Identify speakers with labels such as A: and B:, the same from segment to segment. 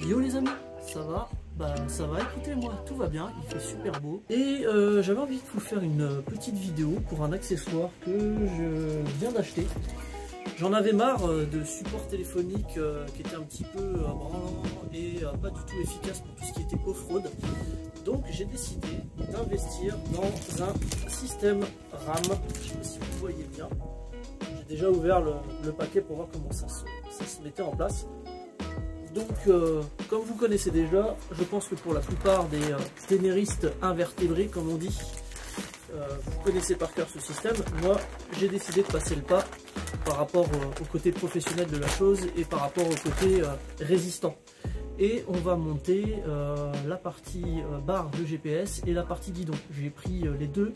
A: Yo les amis, ça va? Bah ça va, écoutez moi, tout va bien, il fait super beau. Et j'avais envie de vous faire une petite vidéo pour un accessoire que je viens d'acheter. J'en avais marre de support téléphonique qui était un petit peu branlant et pas du tout efficace pour tout ce qui était off-road. Donc j'ai décidé d'investir dans un système RAM. Je sais pas si vous voyez bien. J'ai déjà ouvert le paquet pour voir comment ça se mettait en place. Donc comme vous connaissez déjà, je pense que pour la plupart des ténéristes invertébrés comme on dit, vous connaissez par cœur ce système. Moi j'ai décidé de passer le pas par rapport au côté professionnel de la chose et par rapport au côté résistant. Et on va monter la partie barre de GPS et la partie guidon. J'ai pris les deux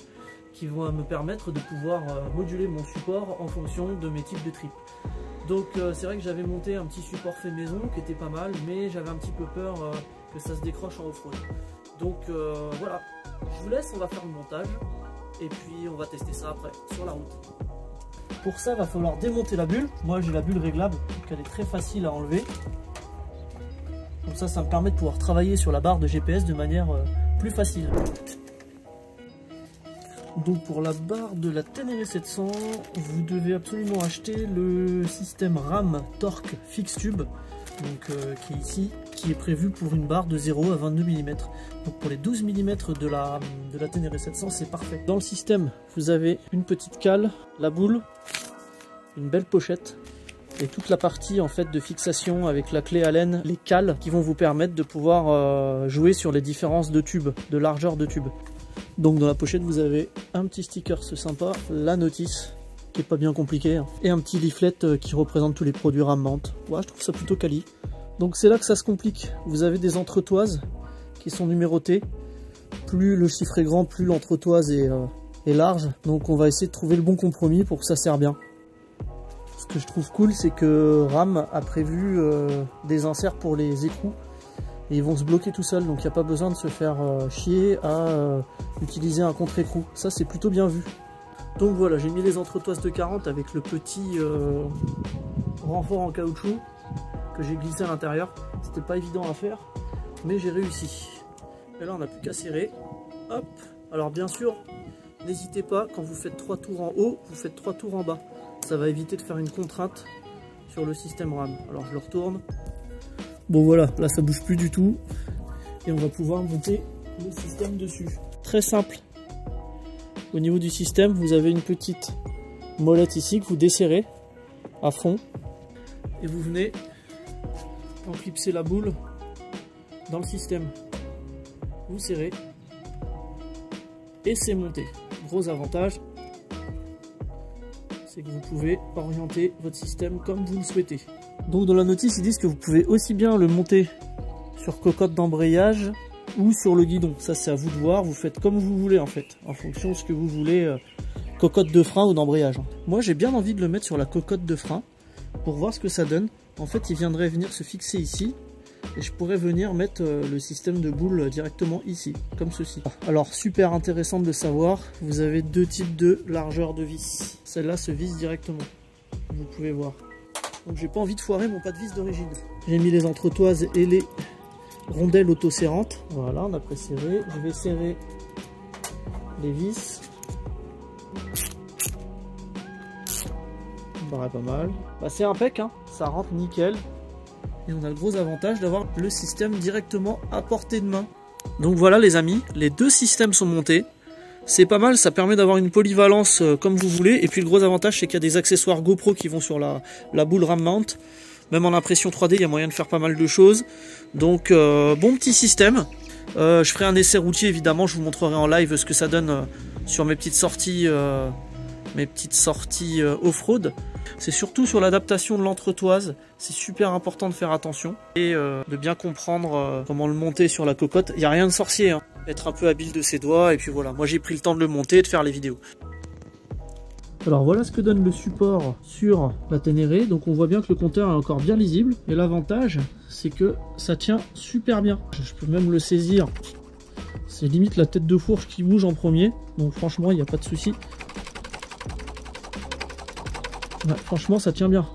A: qui vont me permettre de pouvoir moduler mon support en fonction de mes types de trip. Donc c'est vrai que j'avais monté un petit support fait maison qui était pas mal, mais j'avais un petit peu peur que ça se décroche en off-road. Donc voilà, je vous laisse, on va faire le montage et puis on va tester ça après sur la route. Pour ça, il va falloir démonter la bulle. Moi j'ai la bulle réglable, donc elle est très facile à enlever. Comme ça me permet de pouvoir travailler sur la barre de GPS de manière plus facile. Donc pour la barre de la Ténéré 700, vous devez absolument acheter le système RAM Torque Fix Tube, donc, qui est ici, qui est prévu pour une barre de 0 à 22 mm. Donc pour les 12 mm de la Ténéré 700, c'est parfait. Dans le système, vous avez une petite cale, la boule, une belle pochette et toute la partie en fait de fixation avec la clé Allen, les cales qui vont vous permettre de pouvoir jouer sur les différences de tubes, de largeur de tube. Donc dans la pochette vous avez un petit sticker sympa, la notice qui est pas bien compliquée hein, et un petit leaflet qui représente tous les produits RAM. Ouais, je trouve ça plutôt quali. Donc c'est là que ça se complique. Vous avez des entretoises qui sont numérotées. Plus le chiffre est grand, plus l'entretoise est large. Donc on va essayer de trouver le bon compromis pour que ça serve bien. Ce que je trouve cool, c'est que RAM a prévu des inserts pour les écrous. Et ils vont se bloquer tout seuls, donc il n'y a pas besoin de se faire chier à utiliser un contre-écrou. Ça c'est plutôt bien vu. Donc voilà, j'ai mis les entretoises de 40 avec le petit renfort en caoutchouc que j'ai glissé à l'intérieur. C'était pas évident à faire, mais j'ai réussi. Et là on n'a plus qu'à serrer. Hop. Alors bien sûr, n'hésitez pas, quand vous faites 3 tours en haut, vous faites 3 tours en bas. Ça va éviter de faire une contrainte sur le système RAM. Alors je le retourne. Bon voilà, là ça bouge plus du tout et on va pouvoir monter le système dessus. Très simple. Au niveau du système, vous avez une petite molette ici que vous desserrez à fond et vous venez enclipser la boule dans le système. Vous serrez et c'est monté. Gros avantage, c'est que vous pouvez orienter votre système comme vous le souhaitez. Donc dans la notice ils disent que vous pouvez aussi bien le monter sur cocotte d'embrayage ou sur le guidon. Ça c'est à vous de voir, vous faites comme vous voulez en fait, en fonction de ce que vous voulez, cocotte de frein ou d'embrayage. Moi j'ai bien envie de le mettre sur la cocotte de frein pour voir ce que ça donne. En fait il viendrait venir se fixer ici et je pourrais venir mettre le système de boule directement ici, comme ceci. Alors super intéressant de le savoir, vous avez deux types de largeur de vis. Celle-là se visse directement, vous pouvez voir. Donc j'ai pas envie de foirer mon pas de vis d'origine. J'ai mis les entretoises et les rondelles auto-serrantes. Voilà, on a pré-serré. Je vais serrer les vis. Ça me paraît pas mal. Bah, c'est impec, hein. Ça rentre nickel. Et on a le gros avantage d'avoir le système directement à portée de main. Donc voilà les amis, les deux systèmes sont montés. C'est pas mal, ça permet d'avoir une polyvalence comme vous voulez. Et puis le gros avantage, c'est qu'il y a des accessoires GoPro qui vont sur la boule RAM mount. Même en impression 3D, il y a moyen de faire pas mal de choses. Donc bon petit système. Je ferai un essai routier évidemment, je vous montrerai en live ce que ça donne sur mes petites sorties off-road. C'est surtout sur l'adaptation de l'entretoise, c'est super important de faire attention et de bien comprendre comment le monter sur la cocotte. Il n'y a rien de sorcier, hein. Être un peu habile de ses doigts et puis voilà, moi j'ai pris le temps de le monter et de faire les vidéos. Alors voilà ce que donne le support sur la Ténéré, donc on voit bien que le compteur est encore bien lisible et l'avantage c'est que ça tient super bien. Je peux même le saisir, c'est limite la tête de fourche qui bouge en premier, donc franchement il n'y a pas de souci. Ouais, franchement ça tient bien.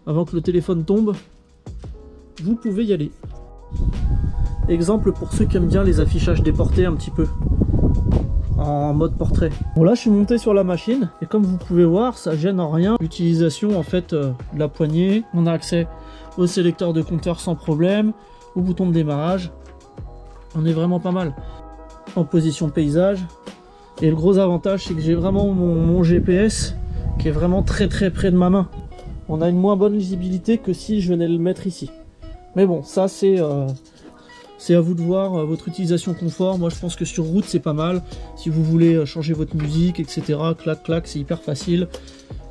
A: Avant que le téléphone tombe, vous pouvez y aller. Exemple pour ceux qui aiment bien les affichages déportés un petit peu en mode portrait. Bon là je suis monté sur la machine et comme vous pouvez voir ça gêne en rien l'utilisation en fait de la poignée. On a accès au sélecteur de compteur sans problème, au bouton de démarrage. On est vraiment pas mal en position paysage. Et le gros avantage c'est que j'ai vraiment mon GPS qui est vraiment très près de ma main. On a une moins bonne lisibilité que si je venais le mettre ici. Mais bon ça c'est à vous de voir votre utilisation confort. Moi je pense que sur route c'est pas mal. Si vous voulez changer votre musique, etc. Clac clac, c'est hyper facile.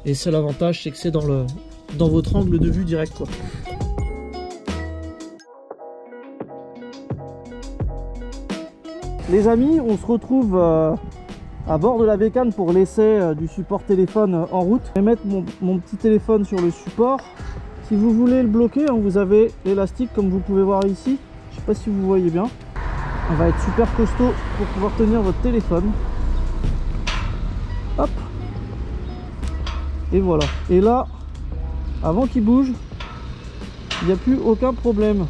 A: Et c'est l'avantage, c'est que c'est dans votre angle de vue direct quoi. Les amis, on se retrouve à bord de la bécane pour l'essai du support téléphone en route. Je vais mettre mon petit téléphone sur le support. Si vous voulez le bloquer, hein, vous avez l'élastique comme vous pouvez voir ici. Je sais pas si vous voyez bien. On va être super costaud pour pouvoir tenir votre téléphone. Hop. Et voilà. Et là, avant qu'il bouge, il n'y a plus aucun problème.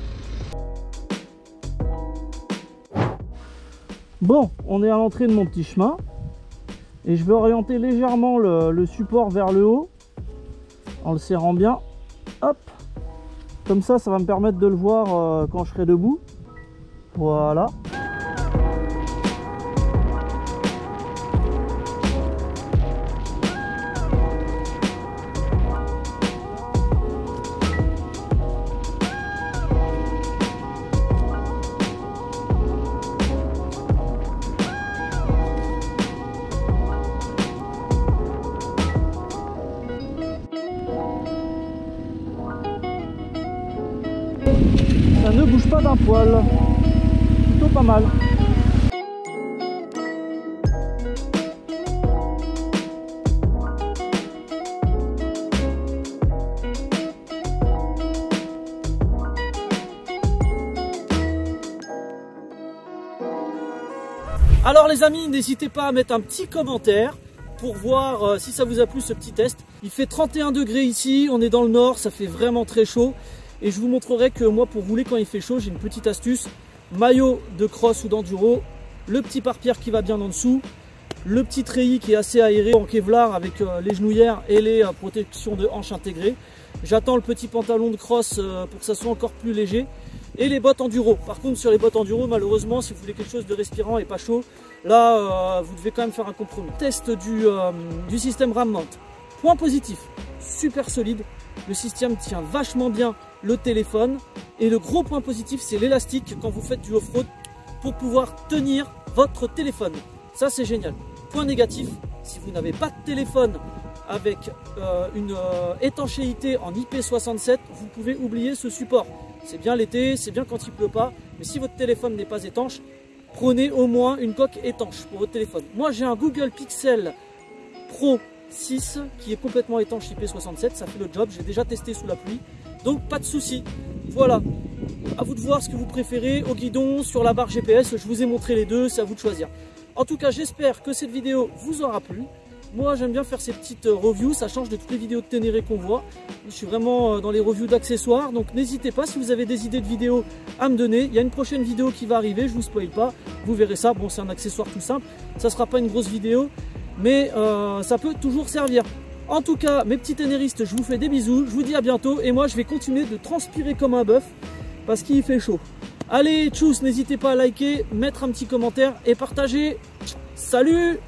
A: Bon, on est à l'entrée de mon petit chemin. Et je vais orienter légèrement le support vers le haut. En le serrant bien. Hop. Comme ça, ça va me permettre de le voir quand je serai debout. Voilà. Ça ne bouge pas d'un poil, plutôt pas mal. Alors les amis, n'hésitez pas à mettre un petit commentaire pour voir si ça vous a plu ce petit test. Il fait 31 degrés ici, on est dans le nord, ça fait vraiment très chaud. Et je vous montrerai que moi pour rouler quand il fait chaud, j'ai une petite astuce. Maillot de cross ou d'enduro, le petit pare-pierre qui va bien en dessous, le petit treillis qui est assez aéré en Kevlar avec les genouillères et les protections de hanches intégrées. J'attends le petit pantalon de cross pour que ça soit encore plus léger. Et les bottes enduro. Par contre sur les bottes enduro, malheureusement, si vous voulez quelque chose de respirant et pas chaud, là vous devez quand même faire un compromis. Test du système RAM Mount. Point positif, super solide. Le système tient vachement bien le téléphone. Et le gros point positif, c'est l'élastique quand vous faites du off-road pour pouvoir tenir votre téléphone. Ça, c'est génial. Point négatif, si vous n'avez pas de téléphone avec une étanchéité en IP67, vous pouvez oublier ce support. C'est bien l'été, c'est bien quand il pleut pas, mais si votre téléphone n'est pas étanche, prenez au moins une coque étanche pour votre téléphone. Moi, j'ai un Google Pixel Pro 6 qui est complètement étanche IP67, ça fait le job, j'ai déjà testé sous la pluie, donc pas de souci. Voilà, à vous de voir ce que vous préférez au guidon, sur la barre GPS, je vous ai montré les deux, c'est à vous de choisir. En tout cas, j'espère que cette vidéo vous aura plu. Moi, j'aime bien faire ces petites reviews, ça change de toutes les vidéos de Ténéré qu'on voit. Je suis vraiment dans les reviews d'accessoires, donc n'hésitez pas si vous avez des idées de vidéos à me donner. Il y a une prochaine vidéo qui va arriver, je vous spoil pas, vous verrez ça. Bon, c'est un accessoire tout simple, ça sera pas une grosse vidéo, mais ça peut toujours servir. En tout cas, mes petits ténéristes, je vous fais des bisous, je vous dis à bientôt, et moi, je vais continuer de transpirer comme un bœuf, parce qu'il fait chaud. Allez, tchuss, n'hésitez pas à liker, mettre un petit commentaire et partager. Salut!